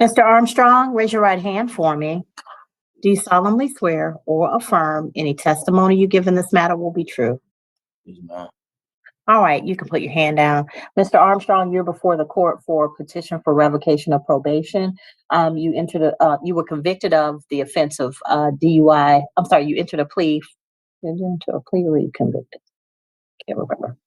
Mr. Armstrong, raise your right hand for me. Do you solemnly swear or affirm any testimony you give in this matter will be true? Yes, ma'am. All right, you can put your hand down. Mr. Armstrong, you're before the court for a petition for revocation of probation. You were convicted of the offense of DUI. I'm sorry, you entered a plea. Did you enter a plea or were you convicted? Can't remember.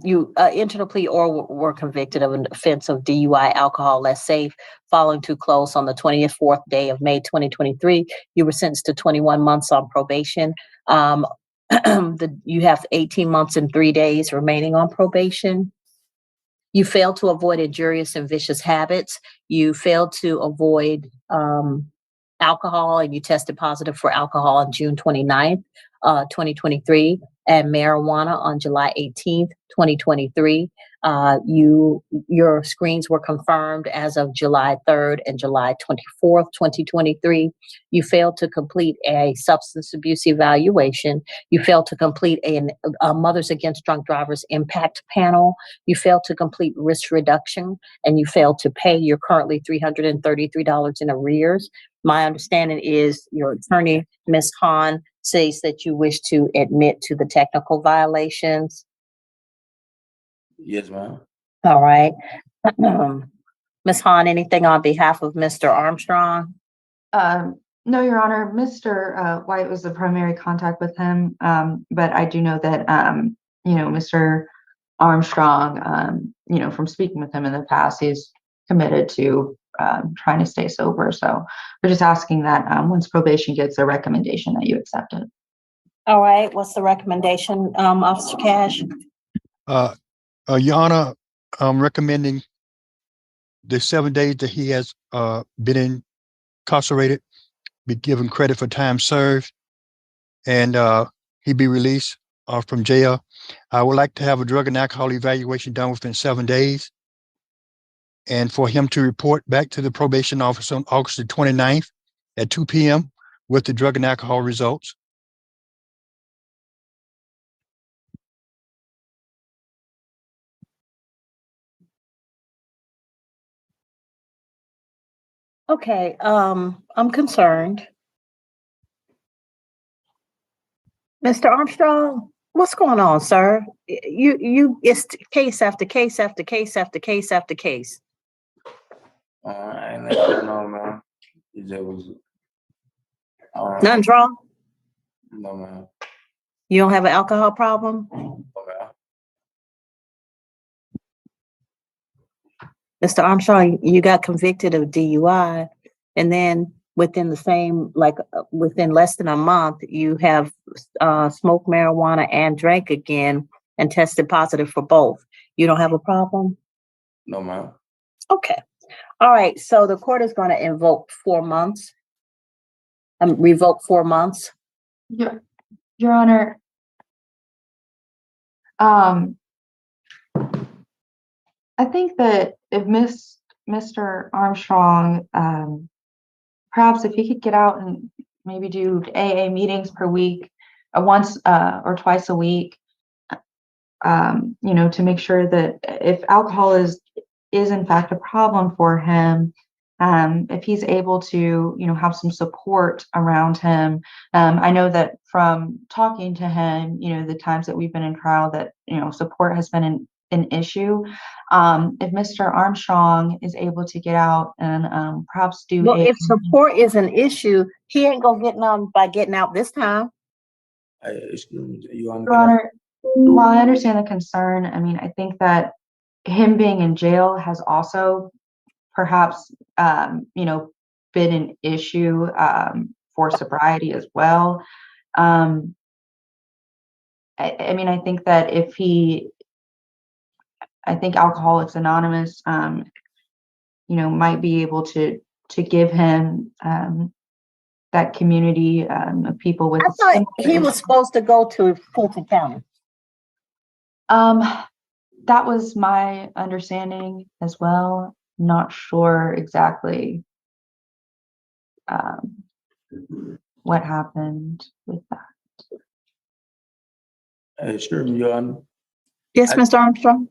You entered a plea or were convicted of an offense of DUI, alcohol less safe, following too close on the 24th day of May 2023. You were sentenced to 21 months on probation. You have 18 months and 3 days remaining on probation. You failed to avoid injurious and vicious habits. You failed to avoid alcohol, and you tested positive for alcohol on June 29th, 2023, and marijuana on July 18th, 2023. Your screens were confirmed as of July 3rd and July 24th, 2023. You failed to complete a substance abuse evaluation. You failed to complete a Mothers Against Drunk Drivers impact panel. You failed to complete risk reduction, and you failed to pay your currently $333 in arrears. My understanding is your attorney, Ms. Hahn, says that you wish to admit to the technical violations. Yes, ma'am. All right. Ms. Hahn, anything on behalf of Mr. Armstrong? No, Your Honor. Mr. White was the primary contact with him, but I do know that, Mr. Armstrong, from speaking with him in the past, he's committed to trying to stay sober. So we're just asking that once probation gets a recommendation that you accept it. All right. What's the recommendation, Officer Cash? Your Honor, I'm recommending the 7 days that he has been incarcerated be given credit for time served, and he be released from jail. I would like to have a drug and alcohol evaluation done within 7 days, and for him to report back to the probation office on August the 29th at 2 p.m. with the drug and alcohol results. Okay, I'm concerned. Mr. Armstrong, what's going on, sir? It's case after case after case after case after case. I ain't let you know, man. It just was. Nothing's wrong? No, man. You don't have an alcohol problem? Okay. Mr. Armstrong, you got convicted of DUI, and then within within less than a month, you have smoked marijuana and drank again and tested positive for both. You don't have a problem? No, man. Okay. All right. So the court is going to invoke 4 months. Revoke 4 months. Your Honor, I think that if Mr. Armstrong, perhaps if he could get out and maybe do AA meetings per week, once or twice a week, to make sure that if alcohol is in fact a problem for him, if he's able to, have some support around him. I know that from talking to him, the times that we've been in trial that, support has been an issue. If Mr. Armstrong is able to get out and perhaps do if support is an issue, he ain't gonna get none by getting out this time. Excuse me, Your Honor, while I understand the concern, I mean, I think that him being in jail has also perhaps, been an issue for sobriety as well. I mean, I think that I think Alcoholics Anonymous, might be able to give him that community of people with. I thought he was supposed to go to Fulton County. That was my understanding as well. Not sure exactly what happened with that. Excuse me, Your Honor. Yes, Mr. Armstrong.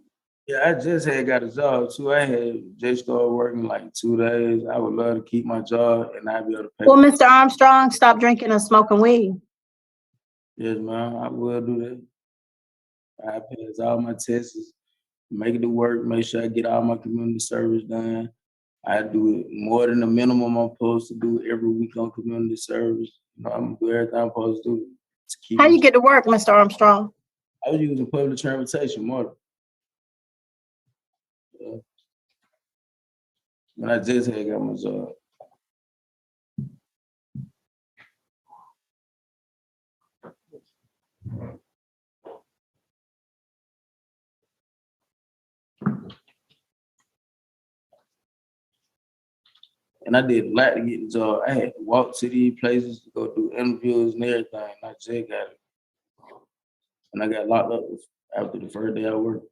Yeah, I just had got a job too. I had just started working like 2 days. I would love to keep my job and I'd be able to pay. Well, Mr. Armstrong, stop drinking and smoking weed. Yes, ma'am. I will do that. I pass all my tests, make it to work, make sure I get all my community service done. I do it more than the minimum I'm supposed to do every week on community service. You know, I'm gonna do everything I'm supposed to do to keep How my you get to work, Mr. Armstrong? I was using public transportation more. When I just had got my job. And I did a lot to get the job. I had to walk to these places to go do interviews and everything. And I just got it. And I got locked up after the first day I worked.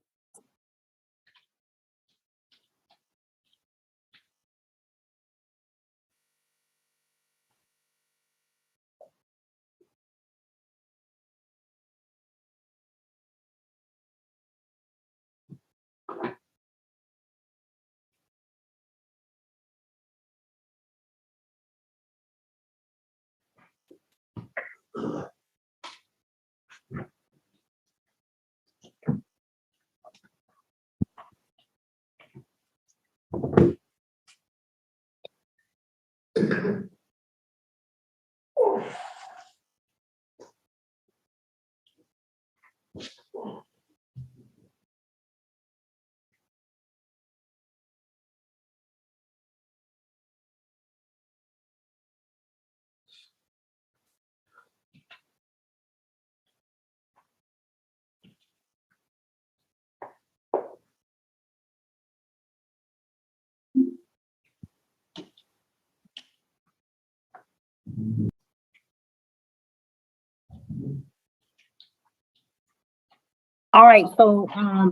All right, so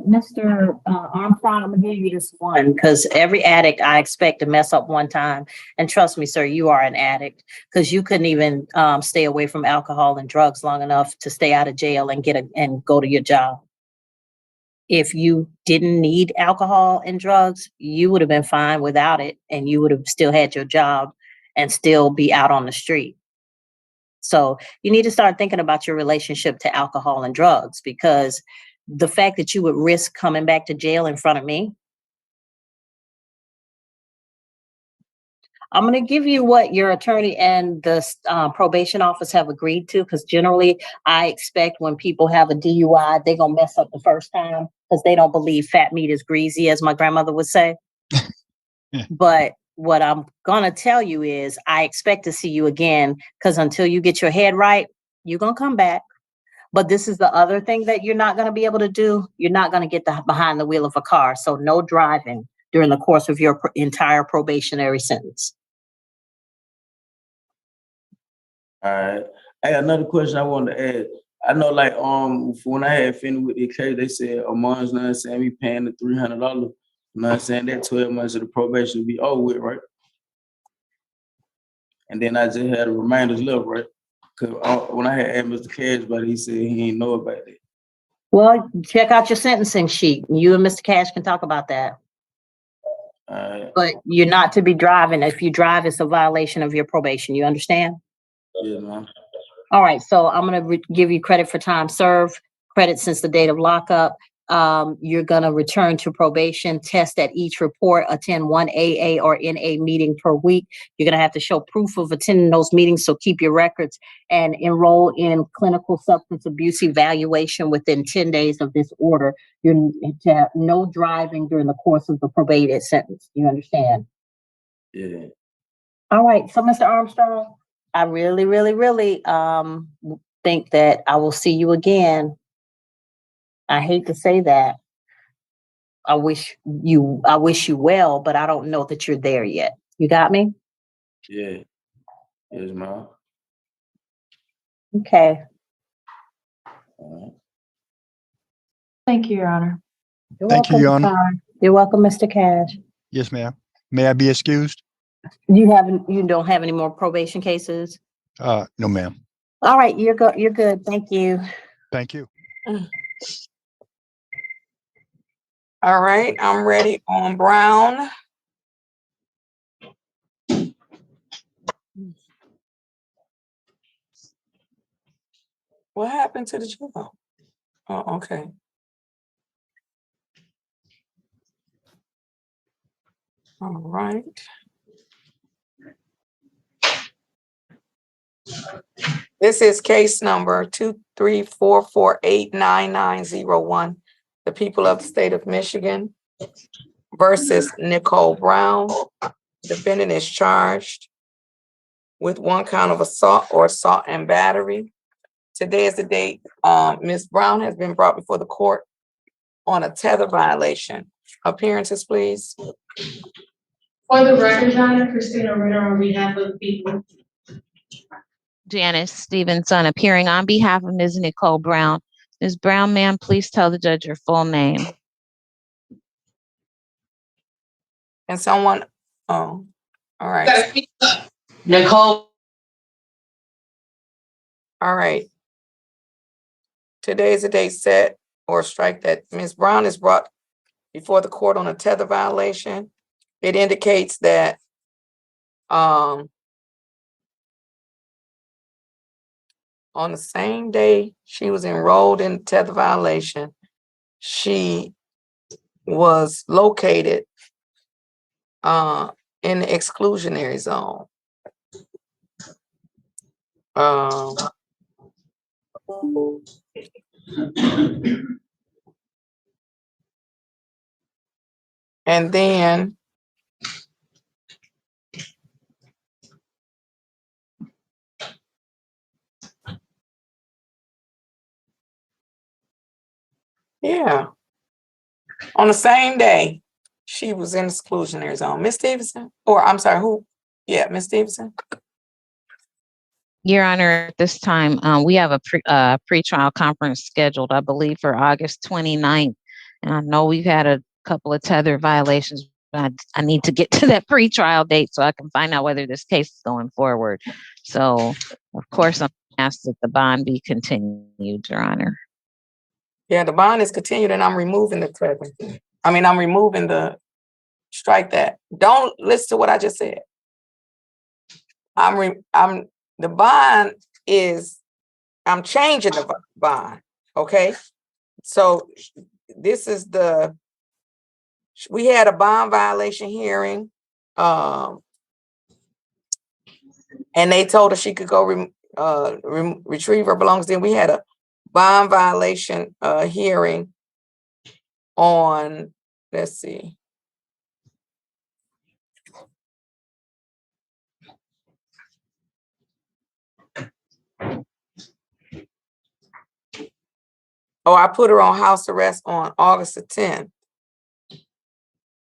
Mr. Armstrong, I'm gonna give you this one because every addict I expect to mess up one time. And trust me, sir, you are an addict because you couldn't even stay away from alcohol and drugs long enough to stay out of jail and and go to your job. If you didn't need alcohol and drugs, you would have been fine without it and you would have still had your job and still be out on the street. So you need to start thinking about your relationship to alcohol and drugs because the fact that you would risk coming back to jail in front of me, I'm going to give you what your attorney and the probation office have agreed to because generally I expect when people have a DUI, they're going to mess up the first time because they don't believe fat meat is greasy, as my grandmother would say. Yeah. But what I'm going to tell you is I expect to see you again because until you get your head right, you're going to come back. But this is the other thing that you're not going to be able to do. You're not going to get behind the wheel of a car. So no driving during the course of your entire probationary sentence. All right. Hey, another question I wanted to ask. I know like when I had finished with the case, they said a month's, you know what I'm saying, we paying the $300. You know what I'm saying? That 12 months of the probation will be over with, right? And then I just had the reminders left, right? Because when I had asked Mr. Cash about it, he said he didn't know about that. Well, check out your sentencing sheet. You and Mr. Cash can talk about that. But you're not to be driving. If you drive, it's a violation of your probation. You understand? Yeah, man. All right. So I'm going to give you credit for time served, credit since the date of lockup. You're going to return to probation, test at each report, attend one AA or NA meeting per week. You're going to have to show proof of attending those meetings. So keep your records and enroll in clinical substance abuse evaluation within 10 days of this order. You're to have no driving during the course of the probated sentence. You understand? Yeah. All right. So, Mr. Armstrong, I really, really, really think that I will see you again. I hate to say that. I wish you well, but I don't know that you're there yet. You got me? Yeah. Yes, ma'am. Okay. Thank you, Your Honor. You're Thank you, welcome. Your Honor. You're welcome, Mr. Cash. Yes, ma'am. May I be excused? You don't have any more probation cases? No, ma'am. All right, you're good. You're good. Thank you. Thank you. All right, I'm ready on Brown. What happened to the jail? Oh, okay. All right. This is case number 234489901. The people of the state of Michigan versus Nicole Brown. Defendant is charged with 1 count of assault or assault and battery. Today is the date. Ms. Brown has been brought before the court on a tether violation. Appearances, please. For the record, Your Honor, Christina Ritter on behalf of the people. Janice Stevenson appearing on behalf of Ms. Nicole Brown. Ms. Brown, ma'am, please tell the judge your full name. And someone, oh, all right. Nicole. All right. Today is the date set or strike that Ms. Brown is brought before the court on a tether violation. It indicates that on the same day she was enrolled in tether violation, she was located in the exclusionary zone. And then yeah, on the same day she was in the exclusionary zone. Miss Stevenson, or I'm sorry, who? Yeah, Miss Stevenson. Your Honor, at this time, we have a pre-trial conference scheduled, I believe, for August 29th. And I know we've had a couple of tether violations, but I need to get to that pre-trial date so I can find out whether this case is going forward. So, of course, I'm asked that the bond be continued, Your Honor. Yeah, the bond is continued and I'm removing the tether. I'm removing the strike that. Don't listen to what I just said. The bond is, I'm changing the bond, okay? So this is we had a bond violation hearing, and they told her she could go retrieve her belongings. Then we had a bond violation hearing on, let's see. Oh, I put her on house arrest on August the 10th.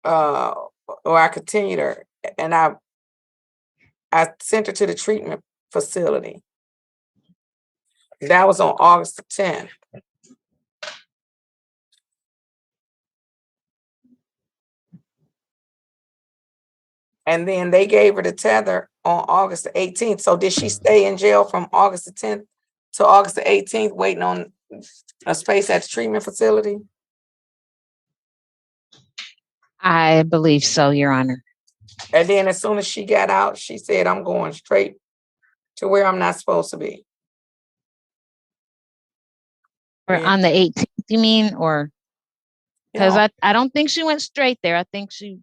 Or I continued her, and I sent her to the treatment facility. That was on August the 10th. And then they gave her the tether on August the 18th. So did she stay in jail from August the 10th to August the 18th, waiting on a space at the treatment facility? I believe so, Your Honor. And then as soon as she got out, she said, I'm going straight to where I'm not supposed to be. Or Yeah. on the 18th, you mean? Or because Yeah. I don't think she went straight there. I think she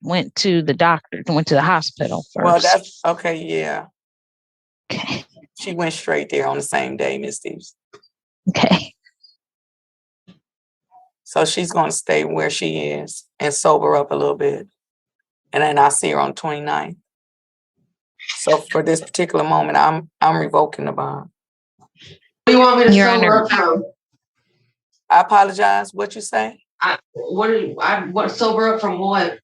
went to the doctor, went to the hospital first. Well, that's okay. Yeah. Okay. She went straight there on the same day, Miss Stevens. Okay. So she's going to stay where she is and sober up a little bit. And then I'll see her on the 29th. So for this particular moment, I'm revoking the bond. What do you want me to Your sober Honor. up from? I apologize. What you say? What sober up from what?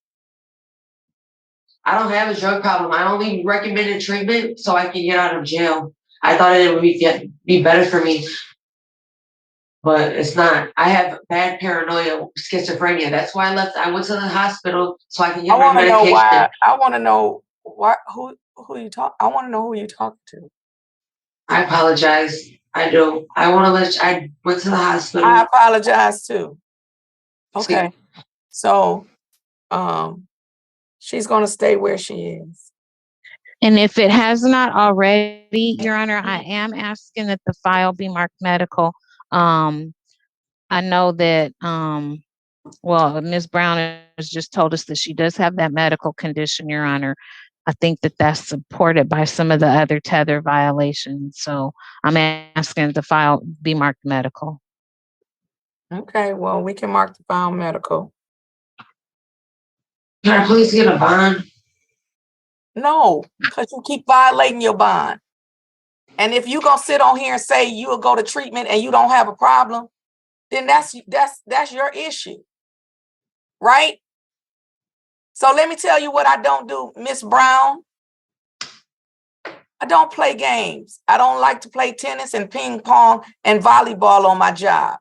I don't have a drug problem. I only recommended treatment so I can get out of jail. I thought it would be better for me, but it's not. I have bad paranoia, schizophrenia. That's why I left. I went to the hospital so I can get my medication. Know why. I want to know why. Who you talk? I want to know who you talk to. I apologize. I do. I want to I went to the hospital. I apologize too. Okay. So, she's gonna stay where she is. And if it has not already, Your Honor, I am asking that the file be marked medical. I know that, well, Ms. Brown has just told us that she does have that medical condition, Your Honor. I think that that's supported by some of the other tether violations. So I'm asking the file be marked medical. Okay, well, we can mark the file medical. Can I please get a bond? No, because you keep violating your bond. And if you gonna sit on here and say you will go to treatment and you don't have a problem, then that's your issue, right? So let me tell you what I don't do, Miss Brown. I don't play games. I don't like to play tennis and ping pong and volleyball on my job.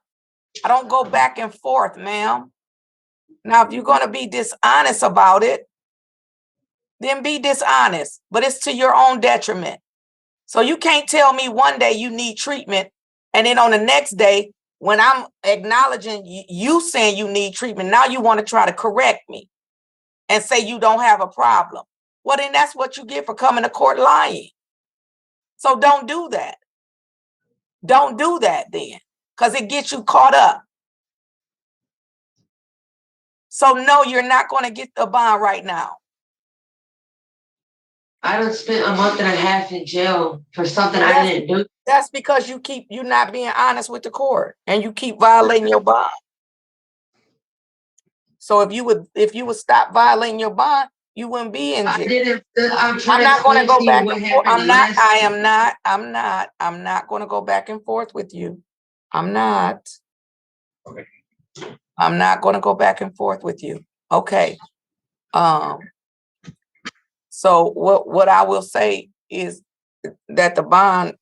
I don't go back and forth, ma'am. Now, if you're gonna be dishonest about it, then be dishonest, but it's to your own detriment. So you can't tell me one day you need treatment, and then on the next day, when I'm acknowledging you saying you need treatment, now you want to try to correct me and say you don't have a problem. Well, then that's what you get for coming to court lying. So don't do that. Don't do that then, because it gets you caught up. So no, you're not going to get the bond right now. I done spent a month and a half in jail for something I didn't do. That's because you're not being honest with the court and you keep violating your bond. So if you would stop violating your bond, you wouldn't be in jail. I'm not going to go back and forth. I'm not going to go back and forth with you. I'm not going to go back and forth with you. Okay. So what I will say is that the bond,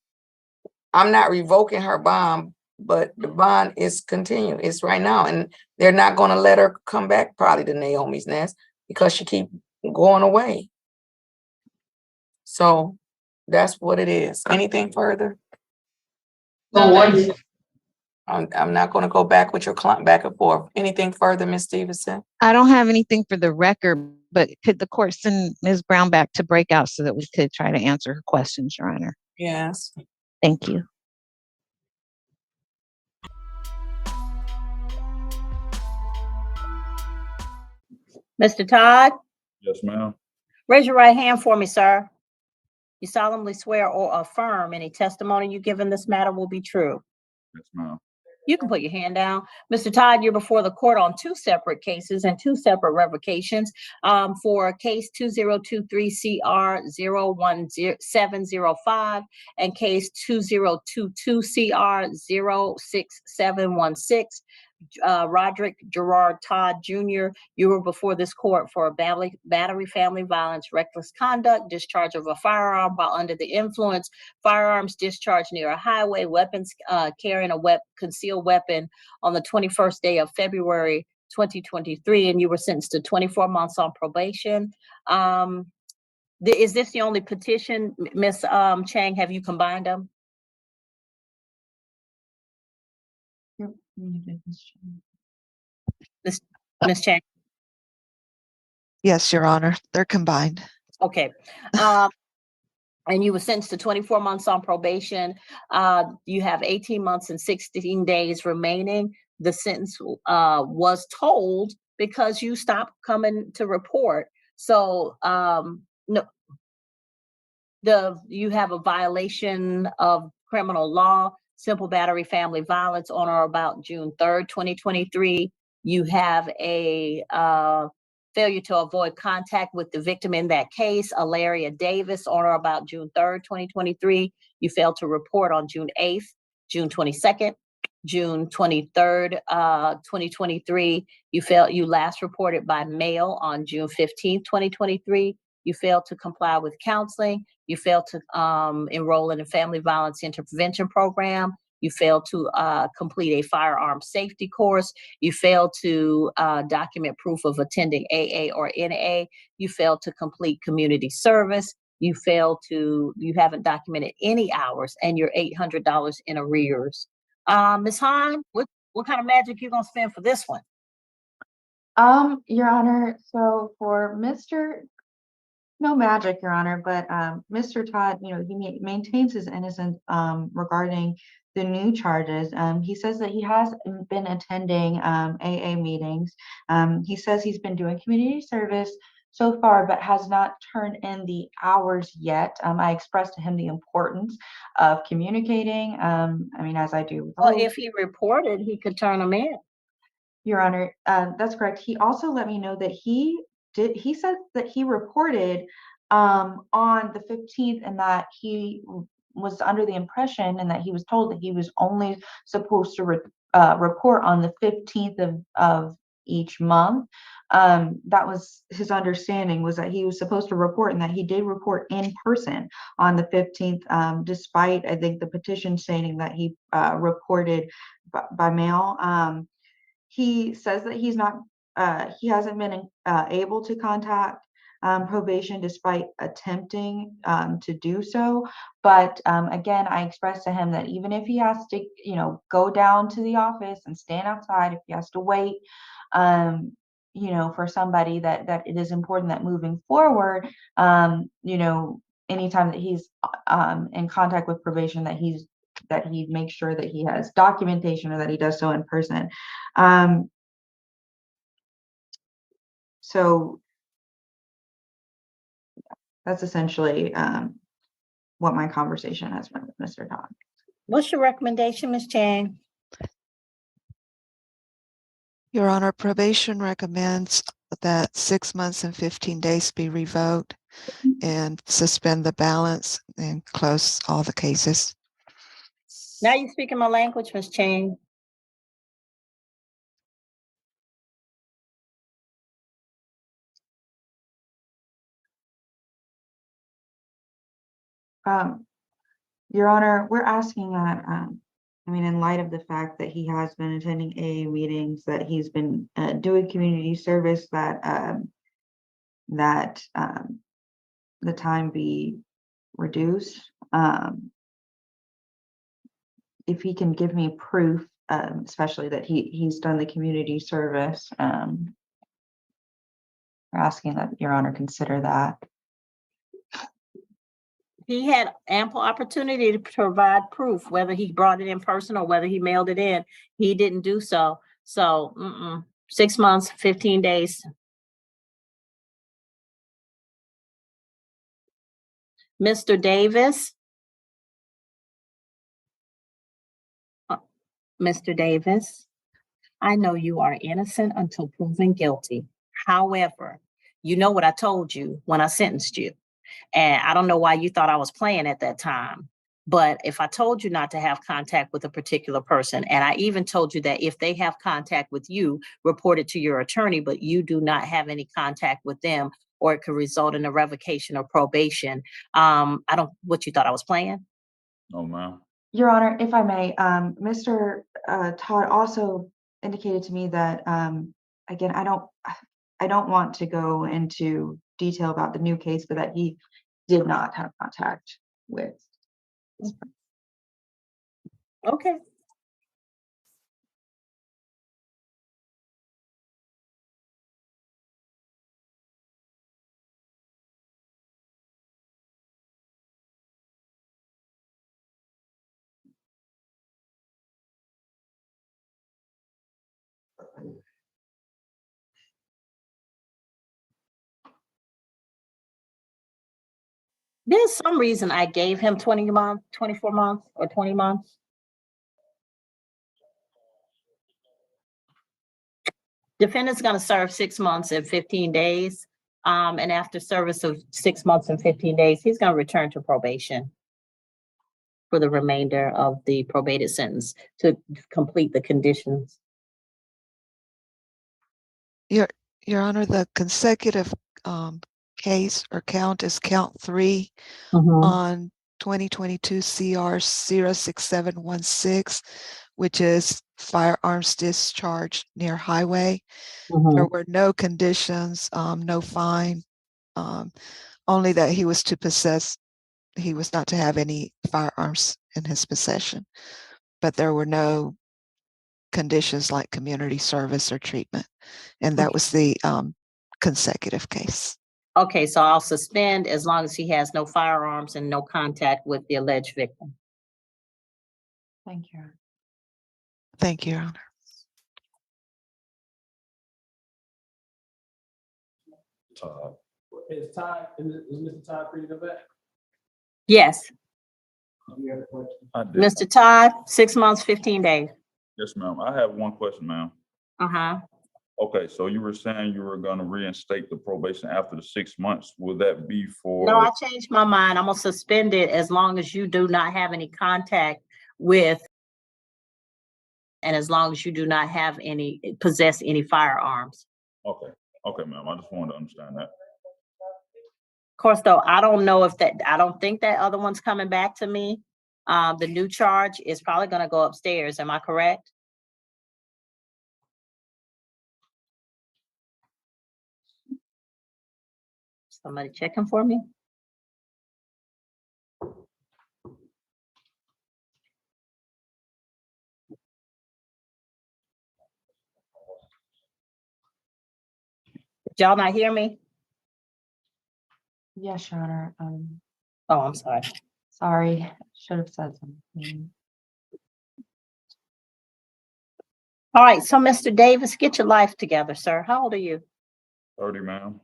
I'm not revoking her bond, but the bond is continuing. It's right now, and they're not going to let her come back probably to Naomi's Nest because she keep going away. So that's what it is. Anything further? So I'm not going to go back with your client back and forth. Anything further, Ms. Stevenson? I don't have anything for the record, but could the court send Ms. Brown back to breakout so that we could try to answer her questions, Your Honor? Yes. Thank you. Mr. Todd, Yes, ma'am. raise your right hand for me, sir. You solemnly swear or affirm any testimony you give in this matter will be true. Yes, ma'am. You can put your hand down. Mr. Todd, you're before the court on two separate cases and two separate revocations. For case 2023-CR01705 and case 2022-CR06716. Roderick Gerard Todd Jr., you were before this court for battery, family violence, reckless conduct, discharge of a firearm while under the influence, firearms discharge near a highway, weapons carrying a concealed weapon on the 21st day of February 2023, and you were sentenced to 24 months on probation. Is this the only petition, Ms. Chang? Have you combined them? Ms. Chang? Yes, Your Honor, they're combined. Okay. And you were sentenced to 24 months on probation. You have 18 months and 16 days remaining. The sentence was told because you stopped coming to report. So no, you have a violation of criminal law, simple battery, family violence on or about June 3rd, 2023. You have a failure to avoid contact with the victim in that case, Alaria Davis, on or about June 3rd, 2023. You failed to report on June 8th, June 22nd, June 23rd, 2023. You last reported by mail on June 15th, 2023. You failed to comply with counseling. You failed to enroll in a family violence intervention program. You failed to complete a firearm safety course. You failed to document proof of attending AA or NA. You failed to complete community service. You haven't documented any hours, and you're $800 in arrears. Ms. Hahn, what kind of magic you gonna spend for this one? Your Honor, so for no magic, Your Honor, but Mr. Todd, he maintains his innocence regarding the new charges. He says that he has been attending AA meetings. He says he's been doing community service so far, but has not turned in the hours yet. I expressed to him the importance of communicating. As I do with Well, all if he reported, he could turn them in. Your Honor, that's correct. He also let me know that he said that he reported on the 15th and that he was under the impression and that he was told that he was only supposed to report on the 15th of each month. That was his understanding, was that he was supposed to report and that he did report in person on the 15th, despite, I think, the petition stating that he reported by mail. He says that he hasn't been able to contact probation despite attempting to do so. But again, I expressed to him that even if he has to, go down to the office and stand outside, if he has to wait, for somebody, that it is important that moving forward, anytime that he's in contact with probation, that he makes sure that he has documentation or that he does so in person. So that's essentially what my conversation has been with Mr. Todd. What's your recommendation, Ms. Chang? Your Honor, probation recommends that 6 months and 15 days be revoked and suspend the balance and close all the cases. Now you speaking my language, Ms. Chang. Your Honor, we're asking that, in light of the fact that he has been attending AA meetings, that he's been doing community service, that the time be reduced. If he can give me proof, especially that he's done the community service, we're asking that Your Honor consider that. He had ample opportunity to provide proof, whether he brought it in person or whether he mailed it in. He didn't do so. So 6 months, 15 days. Mr. Davis. Mr. Davis, I know you are innocent until proven guilty. However, you know what I told you when I sentenced you. And I don't know why you thought I was playing at that time. But if I told you not to have contact with a particular person, and I even told you that if they have contact with you, report it to your attorney, but you do not have any contact with them, or it could result in a revocation or probation. What you thought I was playing? No, ma'am. Your Honor, if I may, Mr. Todd also indicated to me that, again, I don't want to go into detail about the new case, but that he did not have contact with. Okay. There's some reason I gave him 20 months, 24 months, or 20 months. Defendant's going to serve 6 months and 15 days. And after service of 6 months and 15 days, he's going to return to probation for the remainder of the probated sentence to complete the conditions. Your Honor, the consecutive case or count is count 3 on 2022 CR 06716, which is firearms discharge near highway. There were no conditions, no fine, only that he was not to have any firearms in his possession. But there were no conditions like community service or treatment. And that was the consecutive case. Okay, so I'll suspend as long as he has no firearms and no contact with the alleged victim. Thank you. Thank you, Your Honor. Todd. Is Mr. Todd free to go back? Yes, You have a question? I did. Mr. Todd, 6 months, 15 days. Yes, ma'am. I have one question, ma'am. Uh-huh. Okay, so you were saying you were gonna reinstate the probation after the 6 months. Will that be for? No, I changed my mind. I'm gonna suspend it as long as you do not have any contact with, and as long as you do not have possess any firearms. Okay, okay, ma'am. I just wanted to understand that. Of course, though, I don't think that other one's coming back to me. The new charge is probably gonna go upstairs. Am I correct? Somebody checking for me? Did y'all not hear me? Yes, Your Honor. Oh, I'm sorry. Sorry, should have said something. All right, so Mr. Davis, get your life together, sir. How old are you? 30, ma'am.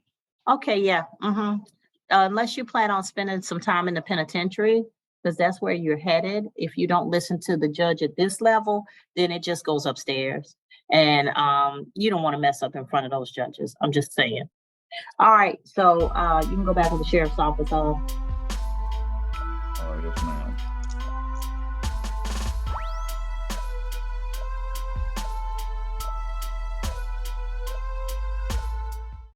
Okay, yeah. Unless you plan on spending some time in the penitentiary, because that's where you're headed. If you don't listen to the judge at this level, then it just goes upstairs. And you don't want to mess up in front of those judges. I'm just saying. All right, so you can go back to the sheriff's office. Yes, ma'am.